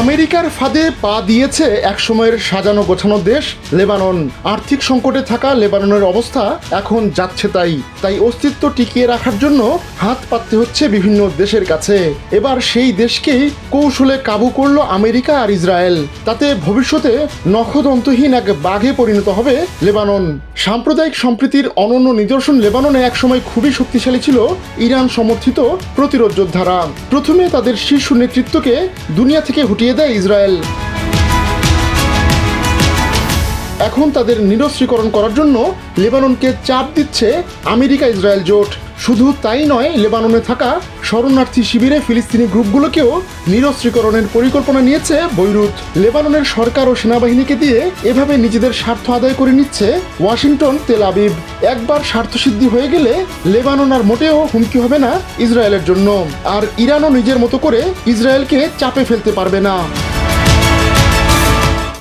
আমেরিকার ফাঁদে পা দিয়েছে একসময়ের সাজানো গোছানো দেশ লেবানন। আর্থিক সংকটে থাকা লেবাননের অবস্থা এখন যাচ্ছে তাই অস্তিত্ব টিকিয়ে রাখার জন্য হাত পাততে হচ্ছে বিভিন্ন দেশের কাছে। এবার সেই দেশকেই কৌশলে কাবু করলো আমেরিকা আর ইসরায়েল। তাতে ভবিষ্যতে নখদন্তহীন এক বাঘে পরিণত হবে লেবানন। সাম্প্রদায়িক সম্প্রীতির অনন্য নিদর্শন লেবাননে একসময় খুবই শক্তিশালী ছিল ইরান সমর্থিত প্রতিরোধ যোদ্ধারা। প্রথমে তাদের শীর্ষ নেতৃত্বকে দুনিয়া থেকে হটিয়ে দেয় ইসরায়েল। এখন তাদের নিরস্ত্রীকরণ করার জন্য লেবাননকে চাপ দিচ্ছে আমেরিকা ইসরায়েল জোট। শুধু তাই নয়, লেবাননে থাকা শরণার্থী শিবিরে ফিলিস্তিনি গ্রুপগুলোকেও নিরস্ত্রীকরণের পরিকল্পনা নিয়েছে বৈরুত। লেবাননের সরকার ও সেনাবাহিনীকে দিয়ে এভাবে নিজেদের স্বার্থ আদায় করে নিচ্ছে ওয়াশিংটন, তেল আবিব। একবার স্বার্থসিদ্ধি হয়ে গেলে লেবানন আর মোটেও হুমকি হবে না ইসরায়েলের জন্য, আর ইরানও নিজের মতো করে ইসরায়েলকে চাপে ফেলতে পারবে না।